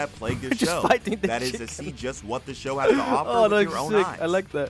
that plague the Just show. fighting the That is to chicken. see just what the show has to offer Oh, with that's your own sick. eyes. I like that.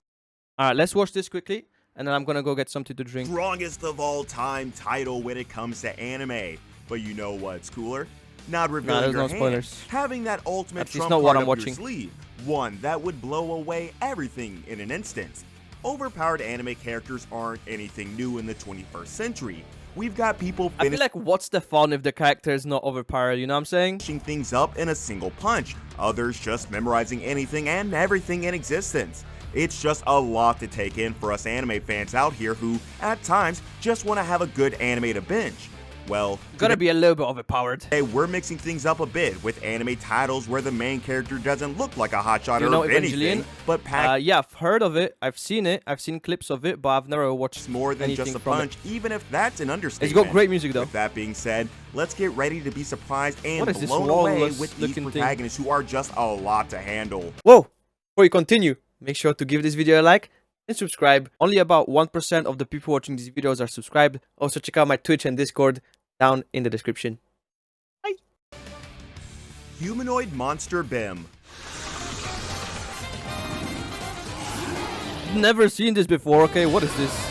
All right, let's watch this quickly, and then I'm gonna go get something to drink. Strongest of all time title when it comes to anime. But you know what's cooler? Not revealing there's your no hand, spoilers. having that ultimate At least trump not what card I'm up your watching. sleeve. One that would blow away everything in an instant. Overpowered anime characters aren't anything new in the 21st century. We've got people I feel like what's the fun if the character is not overpowered, you know what I'm saying? finishing things up in a single punch, others just memorizing anything and everything in existence. It's just a lot to take in for us anime fans out here who, at times, just want to have a good anime to binge. Well, Gotta be a little bit overpowered. today we're mixing things up a bit with anime titles where the main character doesn't look like a hotshot You or know anything, Evangelion? but packs Yeah, I've heard of it. I've seen it. I've seen clips of it, but I've never watched more than anything just a from punch, even if that's an understatement. It's got great music though. With that being said, let's get ready to be surprised and What is this blown away walrus with these looking thing? protagonists who are just a lot to handle. Whoa! Before you continue, make sure to give this video a like and subscribe. Only about 1% of the people watching these videos are subscribed. Also, check out my Twitch and Discord down in the description. Bye! Humanoid monster Bim. Never seen this before, okay? What is this?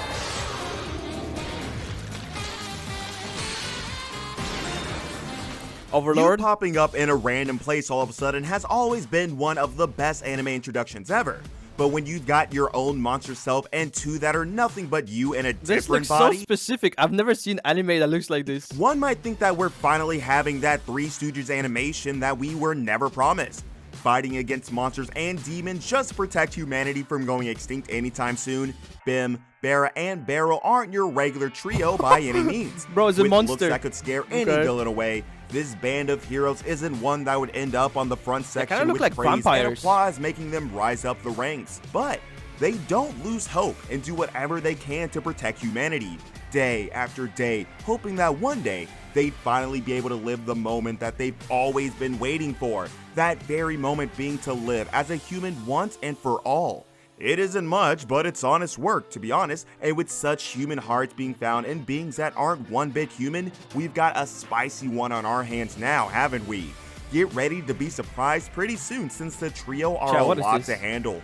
You Overlord? popping up in a random place all of a sudden has always been one of the best anime introductions ever. But when you've got your own monster self and two that are nothing but you in a This different looks body, so specific. I've never seen anime that looks like this. one might think that we're finally having that Three Stooges animation that we were never promised. Fighting against monsters and demons just to protect humanity from going extinct anytime soon, Bim, Bara, and Barrel aren't your regular trio by any means. Bro, it's a With monster. looks that could scare any Okay. villain away, this band of heroes isn't one that would end up on the front kinda section look with like praise and vampires. applause, making them rise up the ranks. But they don't lose hope and do whatever they can to protect humanity, day after day, hoping that one day they'd finally be able to live the moment that they've always been waiting for. That very moment being to live as a human once and for all. It isn't much, but it's honest work, to be honest, and with such human hearts being found in beings that aren't one bit human, we've got a spicy one on our hands now, haven't we? Get ready to be surprised pretty soon since the trio are Chat, a what is lot this? to handle.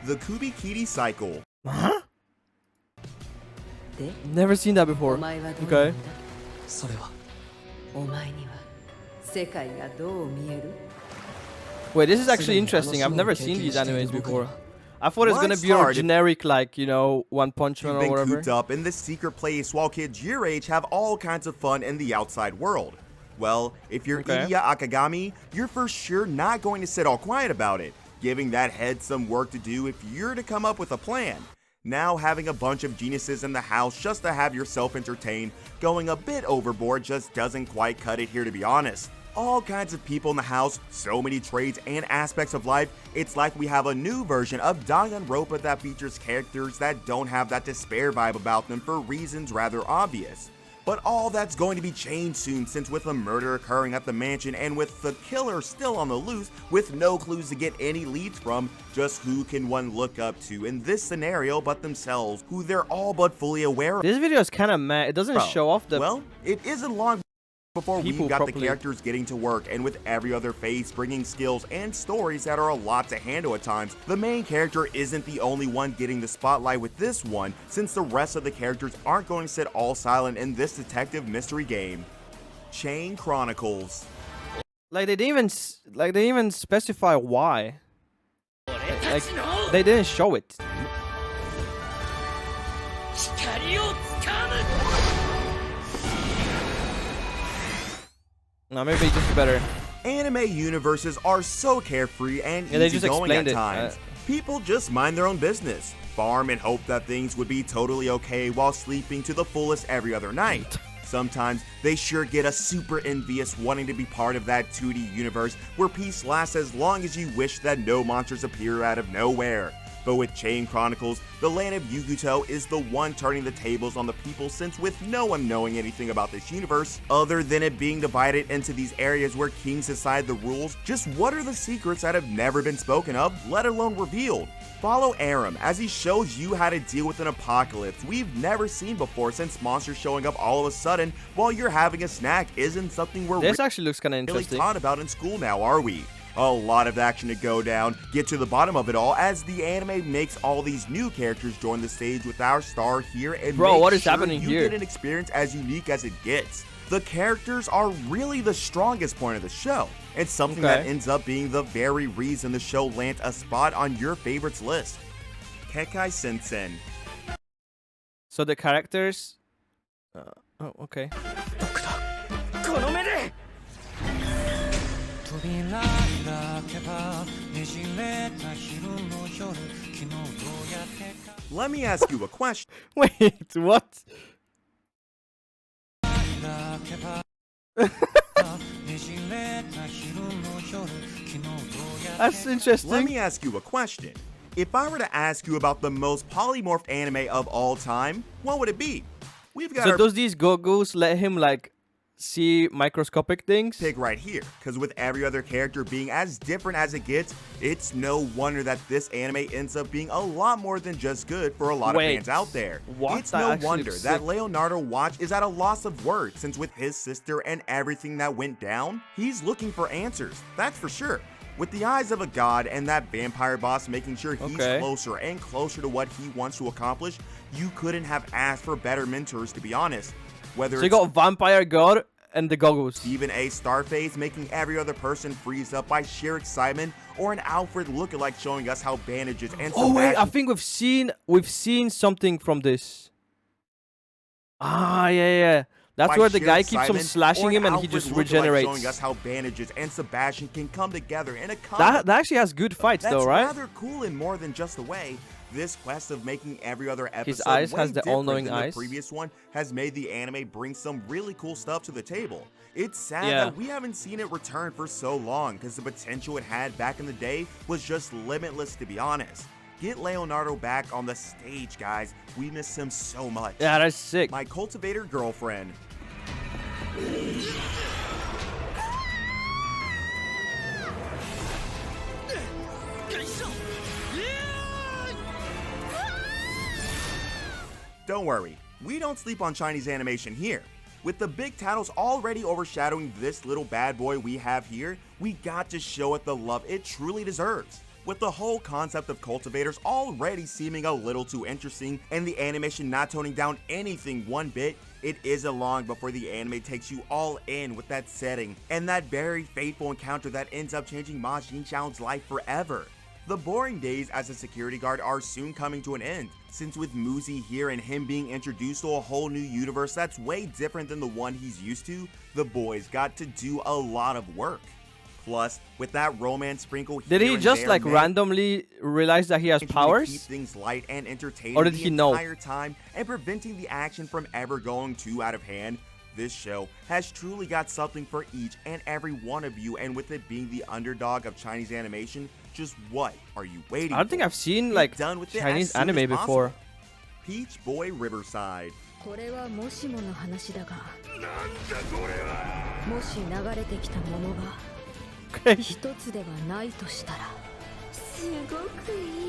The KUBIKIRI cycle. Huh? Never seen that before. Okay. それはお前には世界がどう見える？ Wait, this is actually interesting. I've never seen these animes before. I thought it was gonna be a generic, like, you know, One Punch Man You've or been whatever. cooped up in this secret place while kids your age have all kinds of fun in the outside world. Well, if you're Okay. Iya Akagami, you're for sure not going to sit all quiet about it, giving that head some work to do if you're to come up with a plan. Now having a bunch of geniuses in the house just to have yourself entertained, going a bit overboard just doesn't quite cut it here, to be honest. All kinds of people in the house, so many trades and aspects of life, it's like we have a new version of Danganronpa that features characters that don't have that despair vibe about them for reasons rather obvious. But all that's going to be changed soon, since with a murder occurring at the mansion and with the killer still on the loose with no clues to get any leads from, just who can one look up to in this scenario but themselves, who they're all but fully aware of. This video is kind of mad. It doesn't show off the. Well, it isn't long before we've people got the properly. characters getting to work, and with every other face bringing skills and stories that are a lot to handle at times, the main character isn't the only one getting the spotlight with this one, since the rest of the characters aren't going to sit all silent in this detective mystery game. Chain Chronicles. Like they didn't even specify why. Like they didn't show it. No, maybe just better. Anime universes are so carefree and Yeah, they just easygoing at explained it. times. People just mind their own business, farm and hope that things would be totally okay while sleeping to the fullest every other night. Sometimes they sure get a super envious wanting to be part of that 2D universe where peace lasts as long as you wish that no monsters appear out of nowhere. But with Chain Chronicles, the land of Yuguto is the one turning the tables on the people, since with no one knowing anything about this universe, other than it being divided into these areas where kings decide the rules, just what are the secrets that have never been spoken of, let alone revealed? Follow Aram as he shows you how to deal with an apocalypse we've never seen before, since monsters showing up all of a sudden while you're having a snack isn't something we're This actually looks kind of really interesting. taught about in school now, are we? A lot of action to go down, get to the bottom of it all as the anime makes all these new characters join the stage with our star here, and Bro, make what is sure happening you here? get an experience as unique as it gets. The characters are really the strongest point of the show. It's something that ends up being the very reason the show lands a spot on your favorites list. KEKKAI SENSEN. So the characters... oh, okay. Let me ask you a question. Wait, what? That's interesting. Let me ask you a question. If I were to ask you about the most polymorphed anime of all time, what would it be? We've got So our does these goggles let him like see microscopic things? pick right here, because with every other character being as different as it gets, it's no wonder that this anime ends up being a lot more than just good for a lot of fans out there. What? It's That no actually wonder looks that sick. Leonardo Watch is at a loss of words, since with his sister and everything that went down, he's looking for answers, that's for sure. With the eyes of a god and that vampire boss making sure he's closer and closer to what he wants to accomplish, you couldn't have asked for better mentors, to be honest. Whether So you it's got Vampire God and the goggles. Stephen A. Starface making every other person freeze up by sheer excitement, or an Alfred lookalike showing us how bandages and Oh wait, I Sebastian think we've seen something from this. Ah, yeah. That's by where the sheer guy keeps on excitement, slashing or him and he Alfred just lookalike regenerates. showing us how bandages and Sebastian can come together in a combo That actually has good fights that's though, right? rather cool in more than just a way. This quest of making every other episode His eyes way has the different all-knowing than eyes. the previous one has made the anime bring some really cool stuff to the table. It's sad Yeah. that we haven't seen it return for so long, because the potential it had back in the day was just limitless, to be honest. Get Leonardo back on the stage, guys. We miss him so much. Yeah, that's sick. My cultivator girlfriend. Don't worry, we don't sleep on Chinese animation here. With the big titles already overshadowing this little bad boy we have here, we got to show it the love it truly deserves. With the whole concept of cultivators already seeming a little too interesting and the animation not toning down anything one bit, it isn't long before the anime takes you all in with that setting and that very fateful encounter that ends up changing Ma Jinxiao's life forever. The boring days as a security guard are soon coming to an end, since with Muzi here and him being introduced to a whole new universe that's way different than the one he's used to, the boys got to do a lot of work. Plus, with that romance sprinkle here Did he and just there, like man, randomly realize that he has to keep powers? things light and entertaining Or did the he know? entire time and preventing the action from ever going too out of hand, this show has truly got something for each and every one of you, and with it being the underdog of Chinese animation, just what are you waiting I don't think for? I've seen Get like done with it Chinese as soon anime as before. possible. Peach Boy Riverside. これはもしもの話だがもし流れてきたものが Okay. 一つではないとしたらすごくいい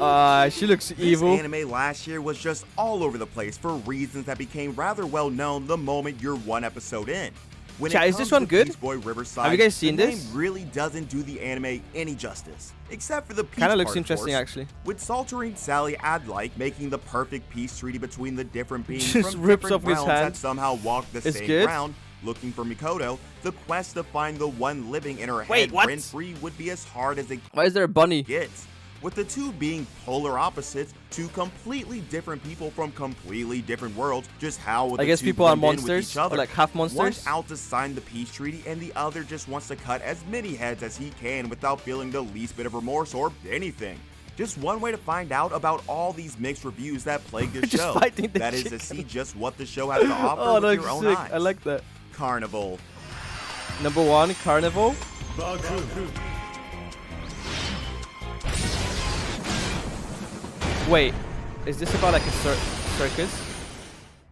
She looks This evil. anime last year was just all over the place for reasons that became rather well known the moment you're one episode in. When Chat, it is this comes one to good? Peach Boy Riverside, Have you guys seen the this? name really doesn't do the anime any justice, except for the peach Kind of looks part, of interesting course. actually. With Salterine Sally Ad-like making the perfect peace treaty between the different beings Just from rips different off his realms hand. that somehow walk the It's same good? ground, looking for Mikoto, the quest to find the one living in her Wait, head what? rent-free would be as hard as it Why is there a bunny? gets. With the two being polar opposites to completely different people from completely different worlds, just how would I the guess two people are blend in with monsters, each other? or like half One's monsters. out to sign the peace treaty and the other just wants to cut as many heads as he can without feeling the least bit of remorse or anything. Just one way to find out about all these mixed reviews that plague the Just show. fighting the That is to chicken. see just what the show has to offer Oh, with that's your own sick. eyes. I like that. Carnival. Number 1, Carnival. Wait, is this about like a circus?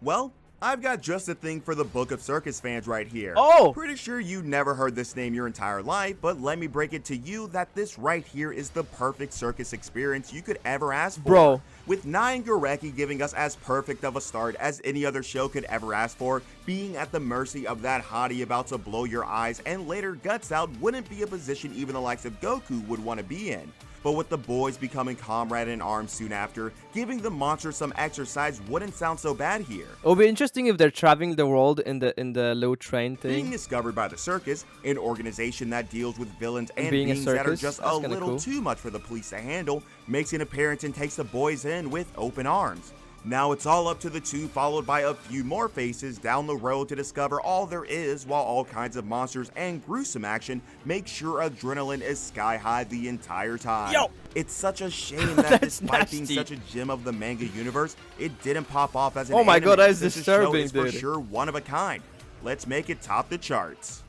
Well, I've got just a thing for the Book of Circus fans right here. Oh! Pretty sure you never heard this name your entire life, but let me break it to you that this right here is the perfect circus experience you could ever ask for. Bro. With 9 Gorecki giving us as perfect of a start as any other show could ever ask for, being at the mercy of that hottie about to blow your eyes and later guts out wouldn't be a position even the likes of Goku would want to be in. But with the boys becoming comrade in arms soon after, giving the monster some exercise wouldn't sound so bad here. It'll be interesting if they're traveling the world in the little train Being thing. discovered by the circus, an organization that deals with villains and being a beings that are circus, just that's a kinda little cool. too much for the police to handle, makes an appearance and takes the boys in with open arms. Now it's all up to the two, followed by a few more faces down the road to discover all there is, while all kinds of monsters and gruesome action make sure adrenaline is sky high the entire time. Yo! It's such a shame that That's despite being nasty. such a gem of the manga universe, it didn't pop off as an Oh my anime, god, that is since the show disturbing, is for dude. sure one of a kind. Let's make it top the charts.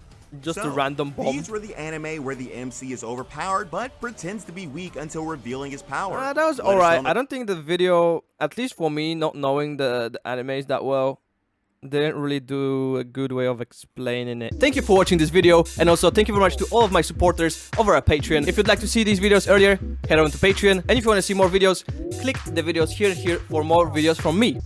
Just So, a random bomb. These were the anime where the MC is overpowered but pretends to be weak until revealing his power. That was Let us know alright. in the- I don't think the video, at least for me, not knowing the animes that well, didn't really do a good way of explaining it. Thank you for watching this video, and also thank you very much to all of my supporters over at Patreon. If you'd like to see these videos earlier, head on to Patreon, and if you want to see more videos, click the videos here for more videos from me.